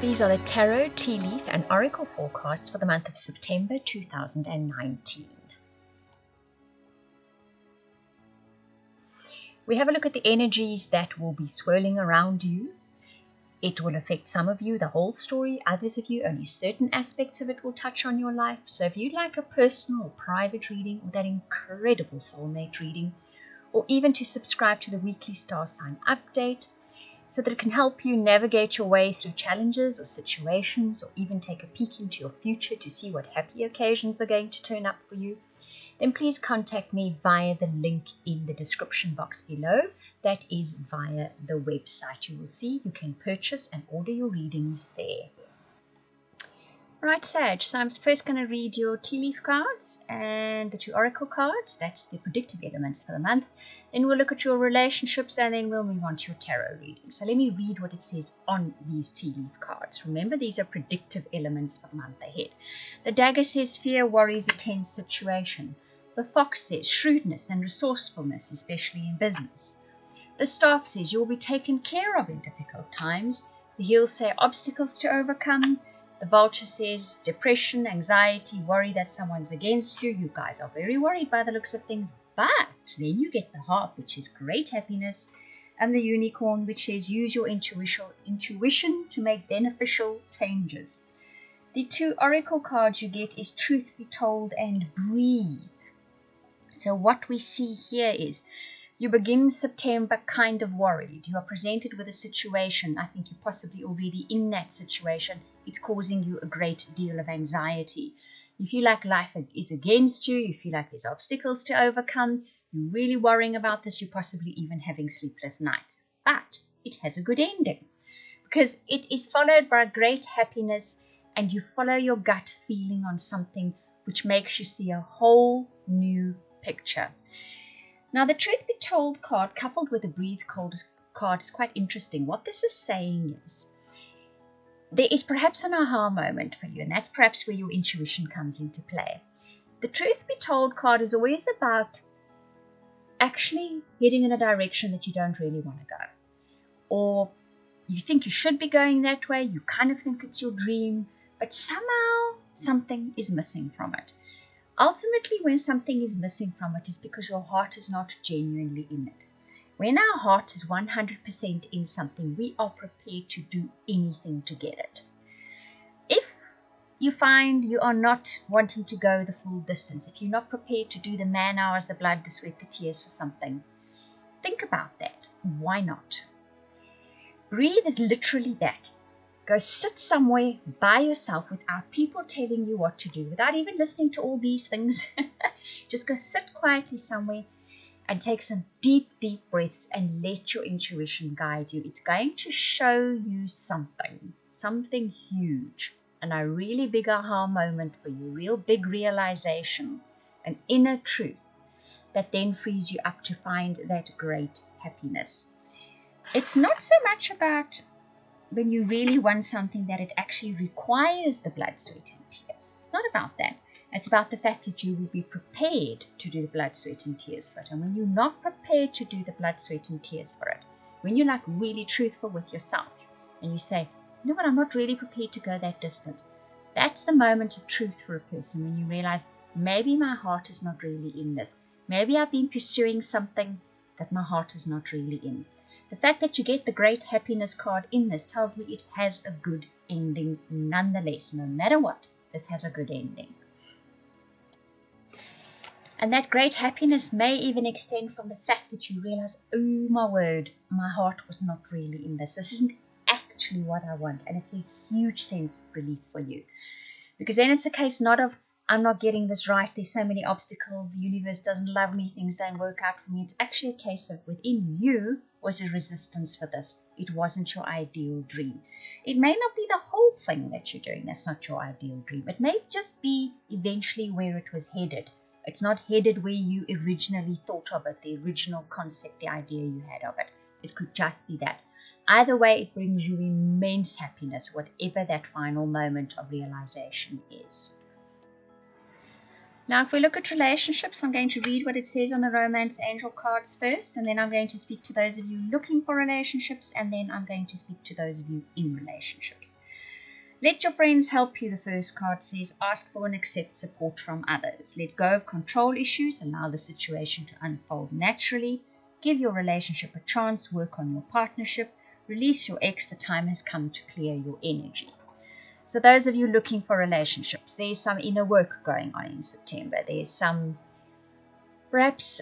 These are the Tarot, Tea Leaf and Oracle forecasts for the month of September 2019. We have a look at the energies that will be swirling around you. It will affect some of you, the whole story. Others of you, only certain aspects of it will touch on your life. So if you'd like a personal or private reading, or that incredible soulmate reading, or even to subscribe to the weekly star sign update, so that it can help you navigate your way through challenges or situations, or even take a peek into your future to see what happy occasions are going to turn up for you, then please contact me via the link in the description box below. That is via the website. You will see you can purchase and order your readings there. Right, Sag, so I'm first going to read your tea leaf cards and the two oracle cards. That's the predictive elements for the month. Then we'll look at your relationships and then we'll move on to your tarot reading. So let me read what it says on these tea leaf cards. Remember, these are predictive elements for the month ahead. The dagger says fear, worries, a tense situation. The fox says shrewdness and resourcefulness, especially in business. The staff says you'll be taken care of in difficult times. The heels say obstacles to overcome. The vulture says depression, anxiety, worry that someone's against you. You guys are very worried by the looks of things. But then you get the harp, which is great happiness. And the unicorn, which says use your intuition to make beneficial changes. The two oracle cards you get is truth be told and breathe. So what we see here is you begin September kind of worried. You are presented with a situation. I think you're possibly already in that situation. It's causing you a great deal of anxiety. You feel like life is against you. You feel like there's obstacles to overcome. You're really worrying about this. You're possibly even having sleepless nights. But it has a good ending because it is followed by great happiness and you follow your gut feeling on something which makes you see a whole new picture. Now, the truth be told card coupled with the breathe cold card is quite interesting. What this is saying is there is perhaps an aha moment for you, and that's perhaps where your intuition comes into play. The truth be told card is always about actually heading in a direction that you don't really want to go. Or you think you should be going that way, you kind of think it's your dream, but somehow something is missing from it. Ultimately, when something is missing from it, is because your heart is not genuinely in it. When our heart is 100% in something, we are prepared to do anything to get it. If you find you are not wanting to go the full distance, if you're not prepared to do the man hours, the blood, the sweat, the tears for something, think about that. Why not? Breathe is literally that. Go sit somewhere by yourself without people telling you what to do, without even listening to all these things. Just go sit quietly somewhere and take some deep, deep breaths and let your intuition guide you. It's going to show you something huge, and a really big aha moment for you, real big realization, an inner truth that then frees you up to find that great happiness. It's not so much about when you really want something that it actually requires the blood, sweat and tears. It's not about that. It's about the fact that you will be prepared to do the blood, sweat and tears for it. And when you're not prepared to do the blood, sweat and tears for it, when you're like really truthful with yourself and you say, you know what, I'm not really prepared to go that distance. That's the moment of truth for a person, when you realize maybe my heart is not really in this. Maybe I've been pursuing something that my heart is not really in. The fact that you get the great happiness card in this tells me it has a good ending nonetheless. No matter what, this has a good ending. And that great happiness may even extend from the fact that you realize, oh my word, my heart was not really in this. This isn't actually what I want. And it's a huge sense of relief for you. Because then it's a case not of, I'm not getting this right, there's so many obstacles, the universe doesn't love me, things don't work out for me. It's actually a case of within you was a resistance for this. It wasn't your ideal dream. It may not be the whole thing that you're doing that's not your ideal dream. It may just be eventually where it was headed. It's not headed where you originally thought of it, the original concept, the idea you had of it. It could just be that. Either way, it brings you immense happiness, whatever that final moment of realization is. Now, if we look at relationships, I'm going to read what it says on the Romance Angel cards first, and then I'm going to speak to those of you looking for relationships, and then I'm going to speak to those of you in relationships. Let your friends help you, the first card says. Ask for and accept support from others. Let go of control issues. Allow the situation to unfold naturally. Give your relationship a chance. Work on your partnership. Release your ex. The time has come to clear your energy. So those of you looking for relationships, there's some inner work going on in September. There's some, perhaps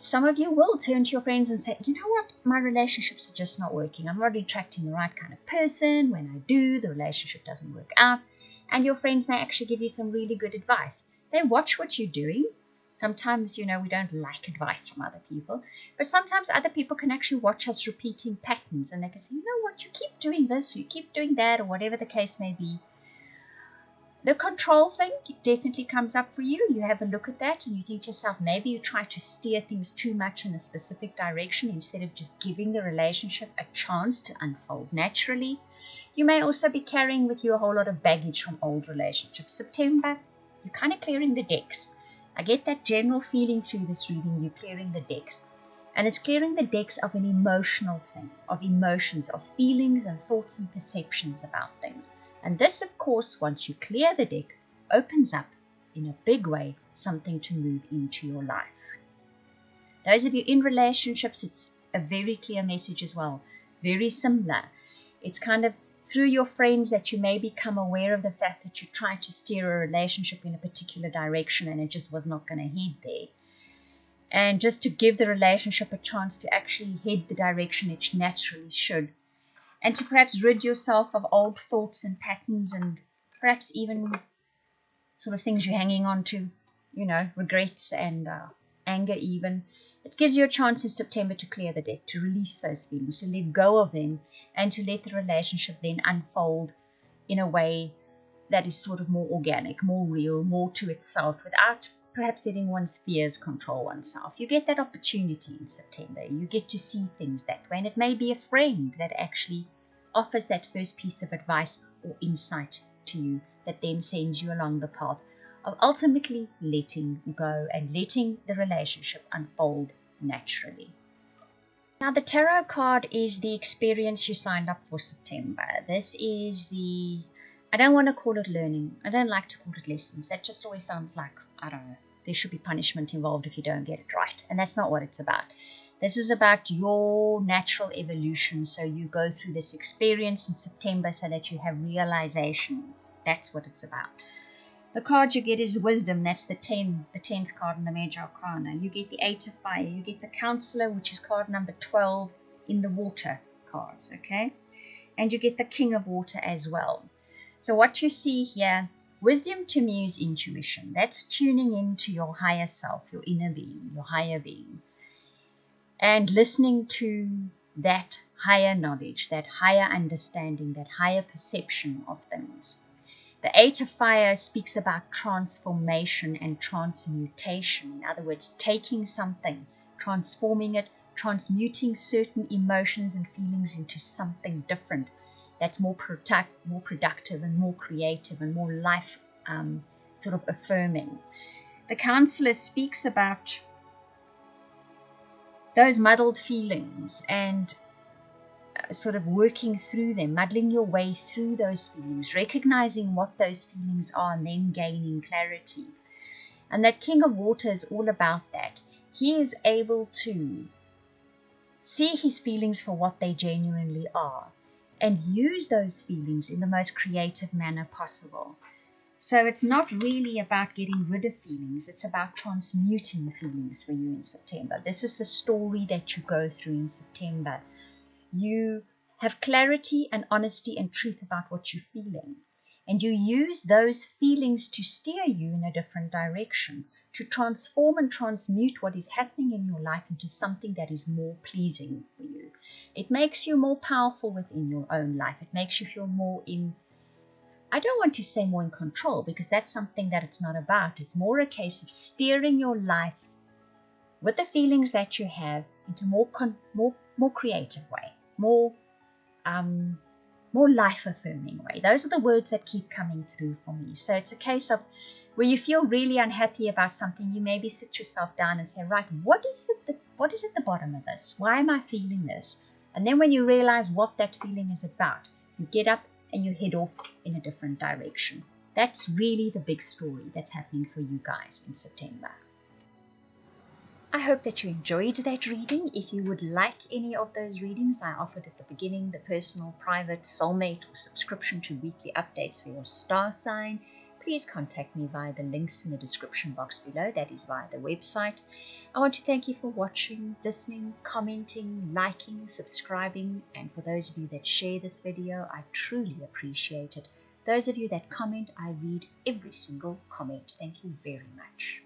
some of you will turn to your friends and say, you know what, my relationships are just not working. I'm not attracting the right kind of person. When I do, the relationship doesn't work out. And your friends may actually give you some really good advice. They watch what you're doing. Sometimes, we don't like advice from other people. But sometimes other people can actually watch us repeating patterns. And they can say, you know what, you keep doing this, or you keep doing that, or whatever the case may be. The control thing definitely comes up for you. You have a look at that and you think to yourself, maybe you try to steer things too much in a specific direction instead of just giving the relationship a chance to unfold naturally. You may also be carrying with you a whole lot of baggage from old relationships. September, you're kind of clearing the decks. I get that general feeling through this reading, you're clearing the decks. And it's clearing the decks of an emotional thing, of emotions, of feelings and thoughts and perceptions about things. And this, of course, once you clear the deck, opens up in a big way something to move into your life. Those of you in relationships, it's a very clear message as well. Very similar. It's kind of through your friends that you may become aware of the fact that you tried to steer a relationship in a particular direction and it just was not going to head there. And just to give the relationship a chance to actually head the direction it naturally should. And to perhaps rid yourself of old thoughts and patterns and perhaps even sort of things you're hanging on to, regrets and anger even. It gives you a chance in September to clear the deck, to release those feelings, to let go of them, and to let the relationship then unfold in a way that is sort of more organic, more real, more to itself, without perhaps letting one's fears control oneself. You get that opportunity in September. You get to see things that way. And it may be a friend that actually offers that first piece of advice or insight to you that then sends you along the path of ultimately letting go and letting the relationship unfold naturally. Now, the tarot card is the experience you signed up for September. This is I don't want to call it learning. I don't like to call it lessons. That just always sounds like, I don't know, there should be punishment involved if you don't get it right. And that's not what it's about. This is about your natural evolution. So you go through this experience in September so that you have realizations. That's what it's about. The card you get is wisdom. That's the 10th card in the Major Arcana. You get the 8 of fire. You get the counselor, which is card number 12 in the water cards. Okay. And you get the king of water as well. So what you see here, wisdom to me is intuition. That's tuning into your higher self, your inner being, your higher being. And listening to that higher knowledge, that higher understanding, that higher perception of things. The 8 of fire speaks about transformation and transmutation. In other words, taking something, transforming it, transmuting certain emotions and feelings into something different that's more productive and more creative and more life sort of affirming. The counselor speaks about those muddled feelings and sort of working through them, muddling your way through those feelings, recognizing what those feelings are and then gaining clarity. And that king of water is all about that. He is able to see his feelings for what they genuinely are and use those feelings in the most creative manner possible. So it's not really about getting rid of feelings. It's about transmuting feelings for you in September. This is the story that you go through in September. You have clarity and honesty and truth about what you're feeling. And you use those feelings to steer you in a different direction, to transform and transmute what is happening in your life into something that is more pleasing for you. It makes you more powerful within your own life. It makes you feel more I don't want to say more in control, because that's something that it's not about. It's more a case of steering your life with the feelings that you have into more creative way, more life-affirming way. Those are the words that keep coming through for me. So it's a case of where you feel really unhappy about something, you maybe sit yourself down and say, right, what is at the bottom of this? Why am I feeling this? And then when you realize what that feeling is about, you get up and you head off in a different direction. That's really the big story that's happening for you guys in September. I hope that you enjoyed that reading. If you would like any of those readings I offered at the beginning, the personal, private, soulmate, or subscription to weekly updates for your star sign, please contact me via the links in the description box below. That is via the website. I want to thank you for watching, listening, commenting, liking, subscribing, and for those of you that share this video, I truly appreciate it. Those of you that comment, I read every single comment. Thank you very much.